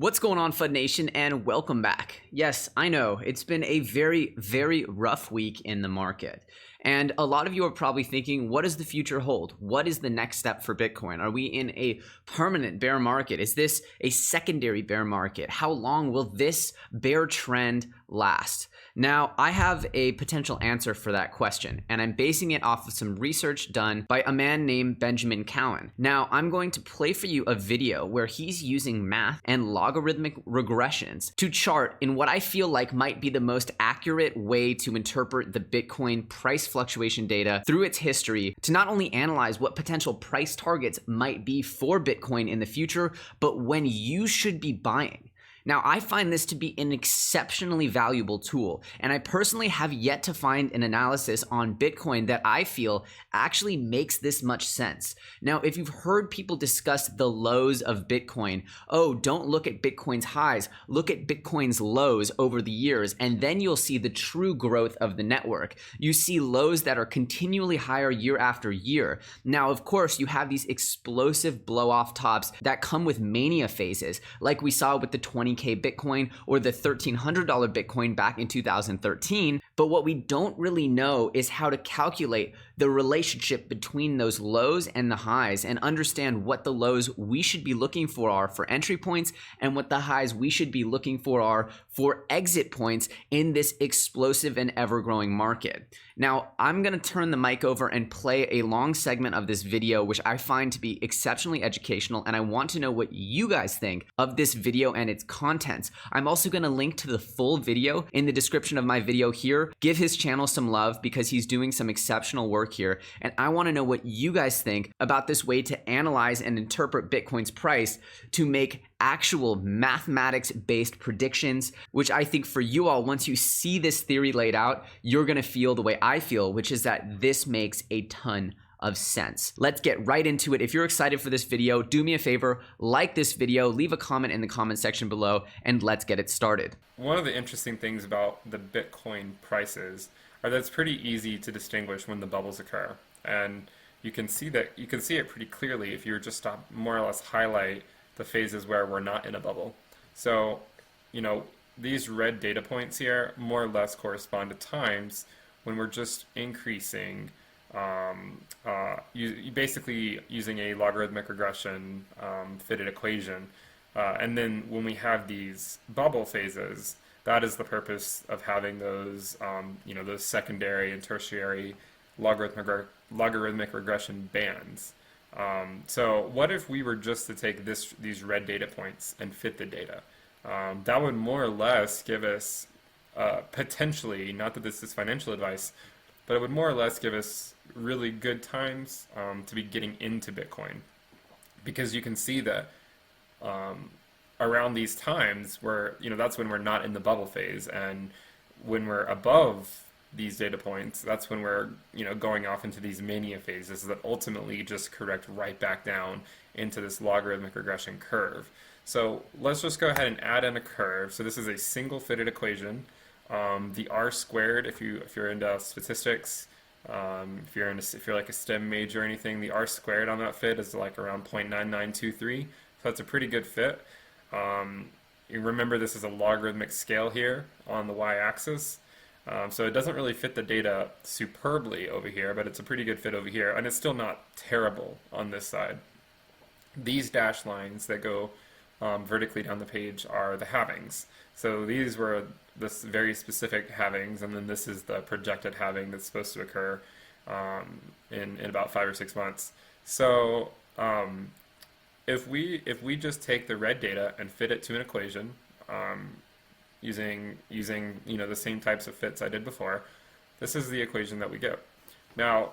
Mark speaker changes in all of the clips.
Speaker 1: What's going on, FUD Nation, and welcome back. Yes, I know, it's been a very rough week in the market. And a lot of you are probably thinking, what does the future hold? What is the next step for Bitcoin? Are we in a permanent bear market? Is this a secondary bear market? How long will this bear trend last? Now, I have a potential answer for that question, and I'm basing it off of some research done by a man named Benjamin Cowan. Now, I'm going to play for you a video where he's using math and logarithmic regressions to chart in what I feel like might be the most accurate way to interpret the Bitcoin price fluctuation data through its history to not only analyze what potential price targets might be for Bitcoin in the future, but when you should be buying. Now, I find this to be an exceptionally valuable tool, and I personally have yet to find an analysis on Bitcoin that I feel actually makes this much sense. Now, if you've heard people discuss the lows of Bitcoin, oh, don't look at Bitcoin's highs, look at Bitcoin's lows over the years, and then you'll see the true growth of the network. You see lows that are continually higher year after year. Now, of course, you have these explosive blow-off tops that come with mania phases, like we saw with the 20K Bitcoin or the $1,300 Bitcoin back in 2013. But what we don't really know is how to calculate the relationship between those lows and the highs and understand what the lows we should be looking for are for entry points and what the highs we should be looking for are for exit points in this explosive and ever-growing market. Now, I'm going to turn the mic over and play a long segment of this video, which I find to be exceptionally educational, and I want to know what you guys think of this video and its contents. I'm also going to link to the full video in the description of my video here. Give his channel some love because he's doing some exceptional work here, and I want to know what you guys think about this way to analyze and interpret Bitcoin's price to make actual mathematics-based predictions, which I think for you all, once you see this theory laid out, you're going to feel the way I feel, which is that this makes a ton of sense. Let's get right into it. If you're excited for this video, do me a favor, like this video, leave a comment in the comment section below, and let's get it started.
Speaker 2: One of the interesting things about the Bitcoin prices are that it's pretty easy to distinguish when the bubbles occur. And you can see it pretty clearly if you were just to more or less highlight the phases where we're not in a bubble. So, these red data points here more or less correspond to times when we're just increasing, basically using a logarithmic regression fitted equation. And then when we have these bubble phases, that is the purpose of having those, those secondary and tertiary logarithmic regression bands. So what if we were just to take these red data points and fit the data? That would more or less give us potentially, not that this is financial advice, but it would more or less give us really good times to be getting into Bitcoin, because you can see that around these times where that's when we're not in the bubble phase, and when we're above these data points, that's when we're going off into these mania phases that ultimately just correct right back down into this logarithmic regression curve. So let's just go ahead and add in a curve. So this is a single fitted equation. The R squared, if you're into statistics, if you're like a STEM major or anything, the R squared on that fit is like around 0.9923. So that's a pretty good fit. You remember this is a logarithmic scale here on the y-axis. So it doesn't really fit the data superbly over here, but it's a pretty good fit over here, and it's still not terrible on this side. These dashed lines that go vertically down the page are the halvings. So these were this very specific halvings, and then this is the projected halving that's supposed to occur in about 5 or 6 months. So if we just take the red data and fit it to an equation, using the same types of fits I did before, this is the equation that we get. Now,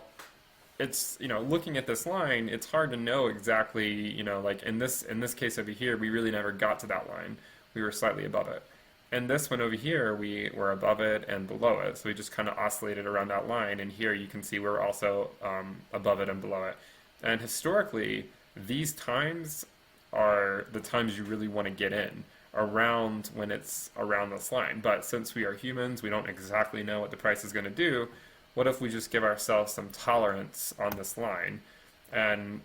Speaker 2: it's looking at this line, it's hard to know exactly like in this case over here, we really never got to that line. We were slightly above it. And this one over here, we were above it and below it, so we just kind of oscillated around that line. And here you can see we're also above it and below it. And historically, these times are the times you really want to get in, around when it's around this line. But since we are humans, we don't exactly know what the price is going to do. What if we just give ourselves some tolerance on this line and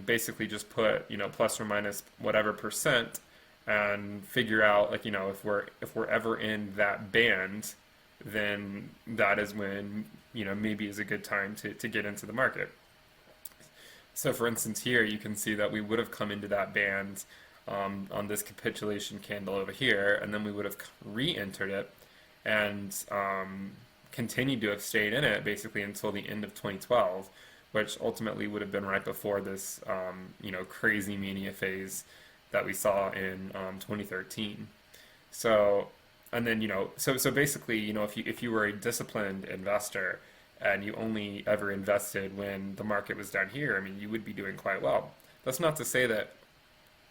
Speaker 2: basically just put plus or minus whatever percent and figure out, like, if we're ever in that band, then that is when, maybe is a good time to get into the market. So for instance, here you can see that we would have come into that band on this capitulation candle over here, and then we would have re-entered it and continued to have stayed in it basically until the end of 2012, which ultimately would have been right before this crazy mania phase that we saw in 2013. So, and then so basically, if you were a disciplined investor and you only ever invested when the market was down here, I mean, you would be doing quite well. That's not to say that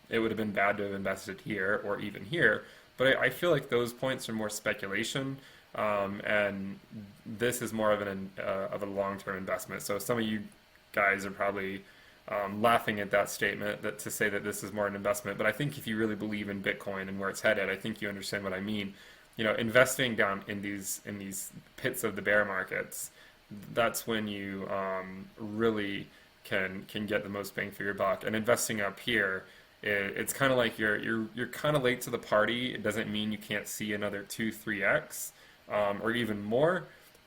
Speaker 2: it would have been bad to have invested here or even here, but I feel like those points are more speculation, and this is more of a long-term investment. So some of you guys are probably laughing at that statement, that to say that this is more an investment. But I think if you really believe in Bitcoin and where it's headed, I think you understand what I mean. Investing down in these pits of the bear markets, that's when you really can get the most bang for your buck. And investing up here, it's kind of like you're kind of late to the party. It doesn't mean you can't see another 2-3x or even more,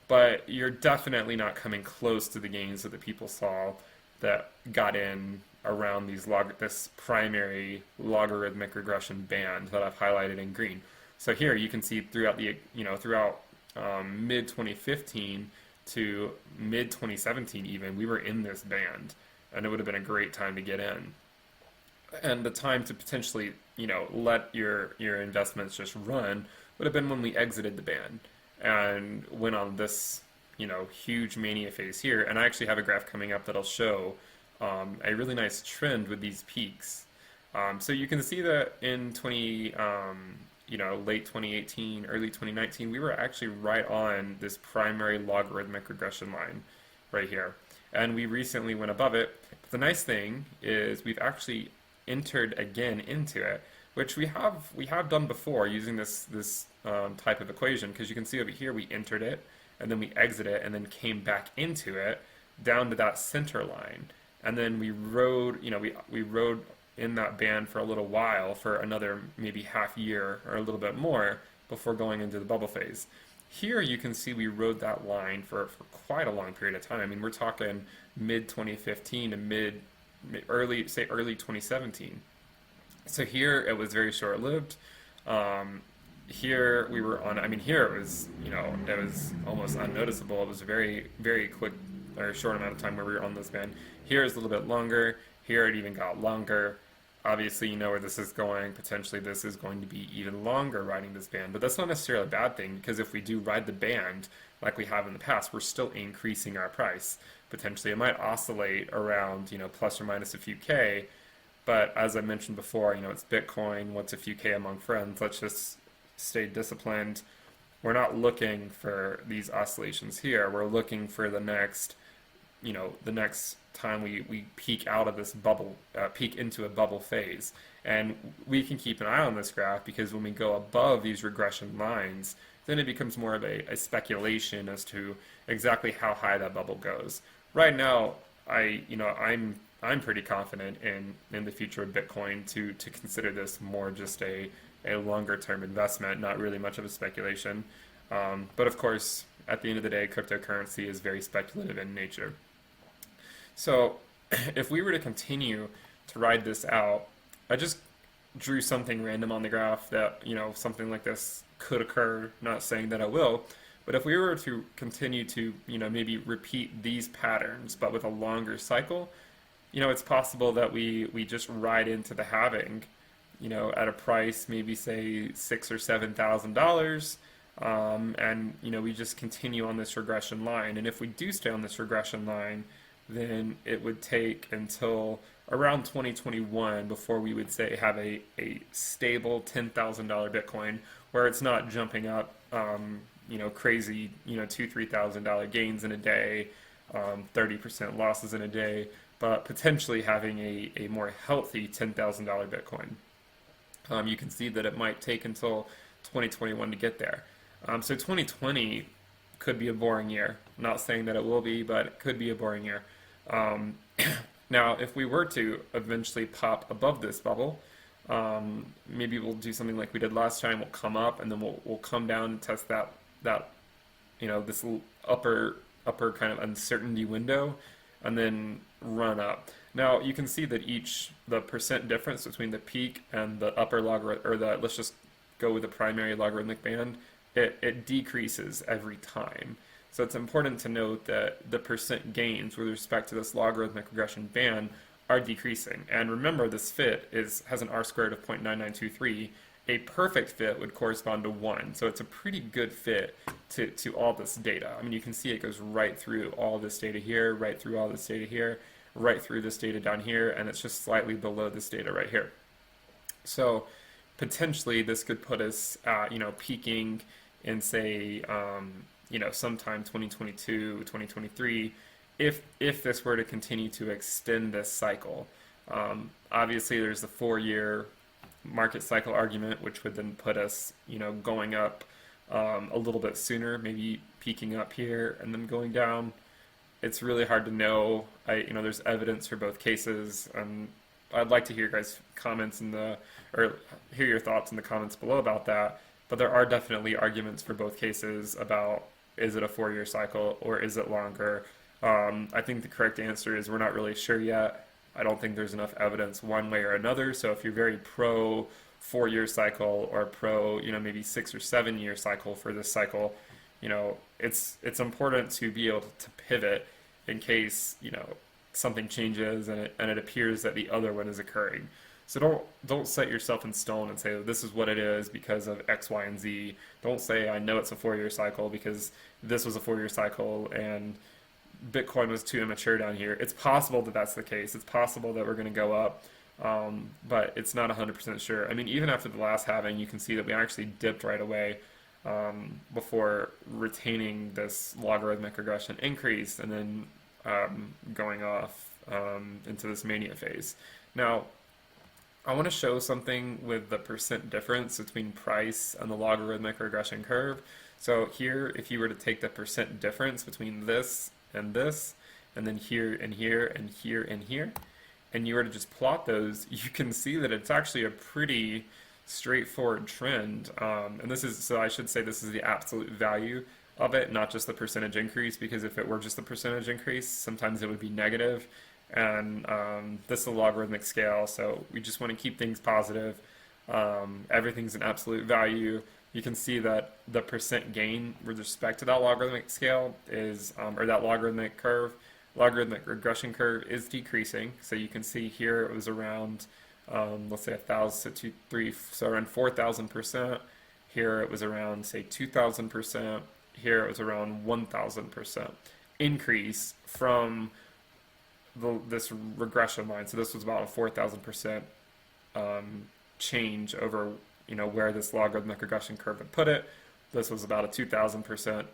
Speaker 2: but you're definitely not coming close to the gains that the people saw that got in around this primary logarithmic regression band that I've highlighted in green. So here you can see throughout mid 2015 to mid 2017 even, we were in this band, and it would have been a great time to get in. And the time to potentially, let your investments just run would have been when we exited the band and went on this, huge mania phase here. And I actually have a graph coming up that'll show a really nice trend with these peaks. So you can see that in late 2018, early 2019, we were actually right on this primary logarithmic regression line right here. And we recently went above it. But the nice thing is we've actually entered again into it, which we have done before using this type of equation, because you can see over here we entered it and then we exited it and then came back into it down to that center line, and then we rode we rode in that band for a little while, for another maybe half year or a little bit more before going into the bubble phase. Here you can see we rode that line for quite a long period of time. I mean, we're talking mid 2015 to early 2017. So here it was very short lived. Here we were on, I mean, here it was, it was almost unnoticeable. It was a very, very quick or short amount of time where we were on this band. Here is a little bit longer. Here it even got longer. Obviously, you know where this is going. Potentially this is going to be even longer riding this band, but that's not necessarily a bad thing, because if we do ride the band like we have in the past, we're still increasing our price. Potentially it might oscillate around, plus or minus a few K, but as I mentioned before, it's Bitcoin. What's a few K among friends? Let's just stay disciplined. We're not looking for these oscillations here. We're looking for the next time we peak out of this bubble, peak into a bubble phase. And we can keep an eye on this graph, because when we go above these regression lines, then it becomes more of a speculation as to exactly how high that bubble goes. Right now, I'm pretty confident in the future of Bitcoin to consider this more just a longer term investment, not really much of a speculation. But of course, at the end of the day, cryptocurrency is very speculative in nature. So if we were to continue to ride this out, I just drew something random on the graph that, something like this could occur, not saying that it will, but if we were to continue to, maybe repeat these patterns, but with a longer cycle, it's possible that we just ride into the halving, at a price, maybe say $6,000 or $7,000, and, we just continue on this regression line. And if we do stay on this regression line, then it would take until around 2021 before we would say have a stable $10,000 Bitcoin, where it's not jumping up, crazy, $2,000-$3,000 gains in a day, 30% losses in a day, but potentially having a more healthy $10,000 Bitcoin. You can see that it might take until 2021 to get there. So 2020 could be a boring year. I'm not saying that it will be, but it could be a boring year. Now, if we were to eventually pop above this bubble, Maybe we'll do something like we did last time. We'll come up and then we'll come down and test that this upper kind of uncertainty window, and then run up. Now you can see that the percent difference between the peak and the upper logarithmic, or the, let's just go with the primary logarithmic band, it decreases every time. So it's important to note that the percent gains with respect to this logarithmic regression band are decreasing. And remember, this fit has an R squared of 0.9923. A perfect fit would correspond to 1. So it's a pretty good fit to all this data. I mean, you can see it goes right through all this data here, right through all this data here, right through this data down here, and it's just slightly below this data right here. So potentially this could put us peaking in, say, sometime 2022, 2023, if this were to continue to extend this cycle. Obviously, there's the 4-year market cycle argument, which would then put us, going up a little bit sooner, maybe peaking up here and then going down. It's really hard to know. There's evidence for both cases, and I'd like to hear your guys' comments or hear your thoughts in the comments below about that. But there are definitely arguments for both cases about, is it a 4-year cycle or is it longer? I think the correct answer is we're not really sure yet. I don't think there's enough evidence one way or another. So if you're very pro 4-year cycle or pro, maybe 6 or 7-year cycle for this cycle, it's important to be able to pivot in case, something changes and it appears that the other one is occurring. So don't set yourself in stone and say, oh, this is what it is because of X, Y, and Z. Don't say, I know it's a 4-year cycle because this was a 4-year cycle and Bitcoin was too immature down here. It's possible that that's the case. It's possible that we're going to go up, but it's not 100% sure. I mean, even after the last halving, you can see that we actually dipped right away before retaining this logarithmic regression increase and then going off into this mania phase. Now, I want to show something with the percent difference between price and the logarithmic regression curve. So here, if you were to take the percent difference between this, and then here and here and here and here, and you were to just plot those, you can see that it's actually a pretty straightforward trend. And so I should say this is the absolute value of it, not just the percentage increase, because if it were just the percentage increase, sometimes it would be negative. And this is a logarithmic scale, so we just want to keep things positive. Everything's an absolute value. You can see that the percent gain with respect to that logarithmic scale is, or that logarithmic regression curve is decreasing. So you can see here it was around, let's say 1,000 to 2, 3, so around 4,000%. Here it was around, say, 2,000%. Here it was around 1,000% increase from this regression line. So this was about a 4,000% change over where this logarithmic regression curve would put it. This was about a 2,000%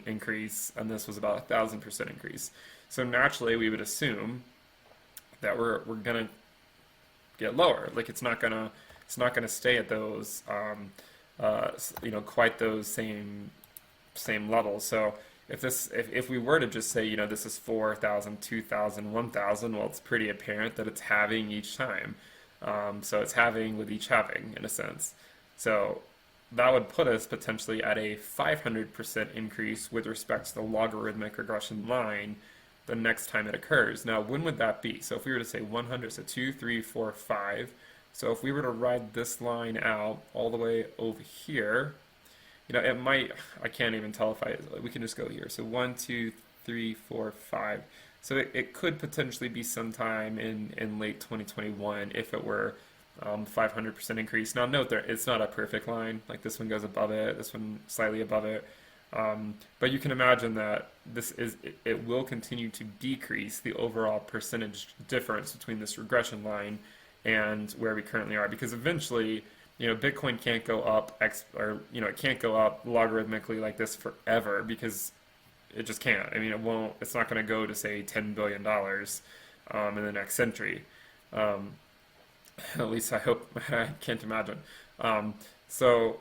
Speaker 2: increase, and this was about 1,000% increase. So naturally, we would assume that we're gonna get lower. Like it's not gonna stay at those quite those same levels. So if we were to just say this is 4,000, 2,000, 1,000, well, it's pretty apparent that it's halving each time. So it's halving with each halving in a sense. So that would put us potentially at a 500% increase with respect to the logarithmic regression line the next time it occurs. Now, when would that be? So if we were to say 100, so 2, 3, 4, 5. So if we were to ride this line out all the way over here, it might, I can't even tell we can just go here. So 1, 2, 3, 4, 5. So it could potentially be sometime in late 2021 if it were 500% increase. Now note that it's not a perfect line. Like this one goes above it, this one slightly above it. But you can imagine that it will continue to decrease the overall percentage difference between this regression line and where we currently are, because eventually, Bitcoin can't go up it can't go up logarithmically like this forever, because it just can't. I mean, it's not going to go to, say, $10 billion in the next century. At least I hope. I can't imagine. So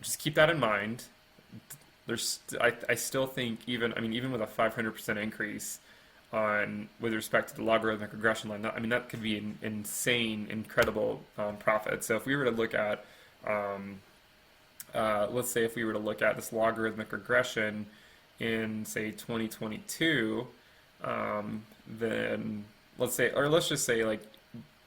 Speaker 2: just keep that in mind. I still think even with a 500% increase, on with respect to the logarithmic regression line. I mean, that could be an insane, incredible profit. So if we were to look at, let's say if we were to look at this logarithmic regression in, say, 2022, then let's just say like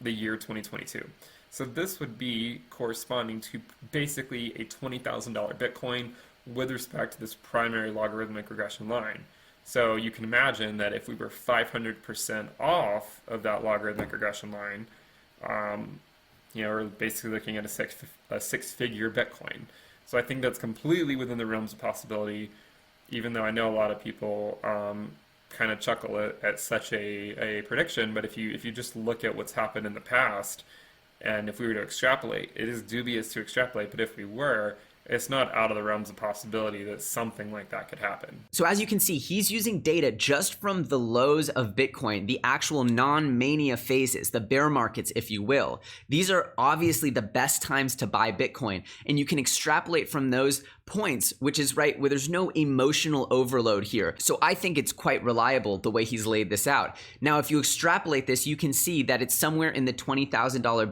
Speaker 2: the year 2022. So this would be corresponding to basically a $20,000 Bitcoin with respect to this primary logarithmic regression line. So you can imagine that if we were 500% off of that logarithmic regression line, we're basically looking at a six-figure Bitcoin. So I think that's completely within the realms of possibility, even though I know a lot of people kind of chuckle at such a prediction. But if you just look at what's happened in the past, and if we were to extrapolate, it is dubious to extrapolate, but if we were, it's not out of the realms of possibility that something like that could happen.
Speaker 1: So as you can see, he's using data just from the lows of Bitcoin, the actual non-mania phases, the bear markets, if you will. These are obviously the best times to buy Bitcoin, and you can extrapolate from those points, which is right where there's no emotional overload here. So I think it's quite reliable the way he's laid this out. Now, if you extrapolate this, you can see that it's somewhere in the $20,000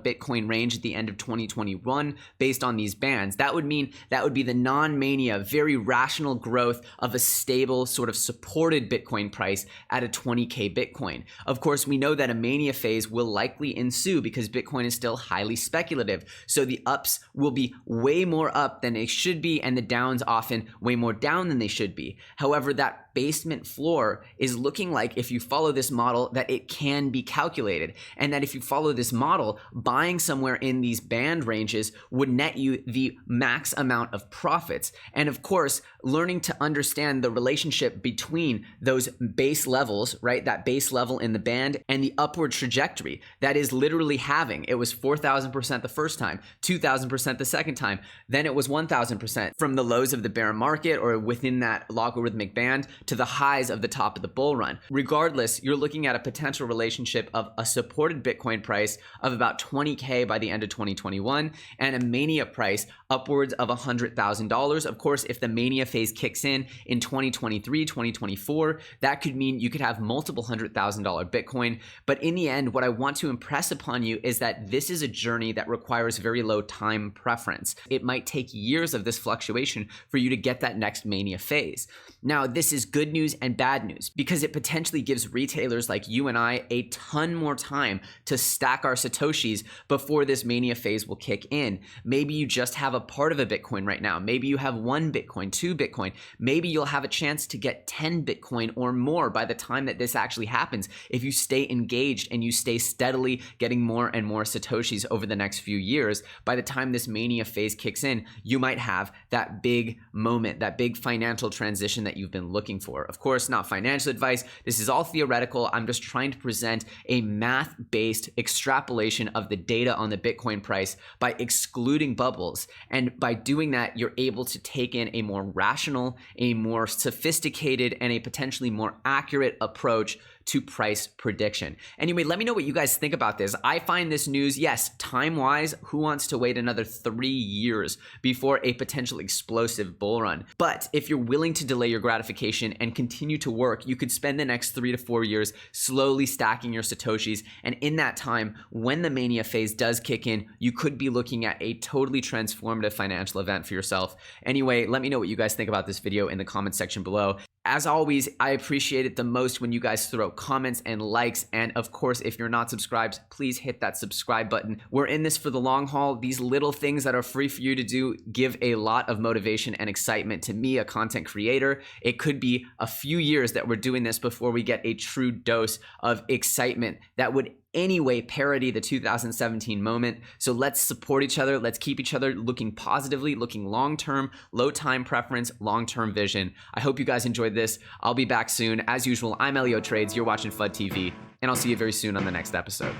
Speaker 1: Bitcoin range at the end of 2021 based on these bands. That would mean that would be the non-mania, very rational growth of a stable sort of supported Bitcoin price at a 20K Bitcoin. Of course, we know that a mania phase will likely ensue because Bitcoin is still highly speculative. So the ups will be way more up than they should be, and the downs often way more down than they should be. However, that basement floor is looking like, if you follow this model, that it can be calculated, and that if you follow this model, buying somewhere in these band ranges would net you the max amount of profits. And of course, learning to understand the relationship between those base levels, right? That base level in the band and the upward trajectory that is literally halving. It was 4,000% the first time, 2,000% the second time, then it was 1,000% from the lows of the bear market or within that logarithmic band to the highs of the top of the bull run. Regardless, you're looking at a potential relationship of a supported Bitcoin price of about 20K by the end of 2021 and a mania price upwards of $100,000. Of course, if the mania phase kicks in 2023, 2024, that could mean you could have multiple $100,000 Bitcoin. But in the end, what I want to impress upon you is that this is a journey that requires very low time preference. It might take years of this fluctuation for you to get that next mania phase. Now, this is good news and bad news because it potentially gives retailers like you and I a ton more time to stack our Satoshis before this mania phase will kick in. Maybe you just have a part of a Bitcoin right now. Maybe you have 1 Bitcoin, 2 Bitcoin. Maybe you'll have a chance to get 10 Bitcoin or more by the time that this actually happens if you stay engaged and you stay steadily getting more and more Satoshis over the next few years. By the time this mania phase kicks in, you might have that big moment, that big financial transition that you've been looking for. Of course, not financial advice. This is all theoretical. I'm just trying to present a math-based extrapolation of the data on the Bitcoin price by excluding bubbles. And by doing that, you're able to take in a more rational, a more sophisticated, and a potentially more accurate approach to price prediction. Anyway, let me know what you guys think about this. I find this news, yes, time-wise, who wants to wait another 3 years before a potential explosive bull run? But if you're willing to delay your gratification and continue to work, you could spend the next 3 to 4 years slowly stacking your Satoshis. And in that time, when the mania phase does kick in, you could be looking at a totally transformative financial event for yourself. Anyway, let me know what you guys think about this video in the comment section below. As always, I appreciate it the most when you guys throw comments and likes. And of course, if you're not subscribed, please hit that subscribe button. We're in this for the long haul. These little things that are free for you to do give a lot of motivation and excitement to me, a content creator. It could be a few years that we're doing this before we get a true dose of excitement that would anyway parody the 2017 moment. So let's support each other. Let's keep each other looking positively, looking long-term, low time preference, long-term vision. I hope you guys enjoyed this. I'll be back soon. As usual, I'm Elio Trades. You're watching FUD TV, and I'll see you very soon on the next episode.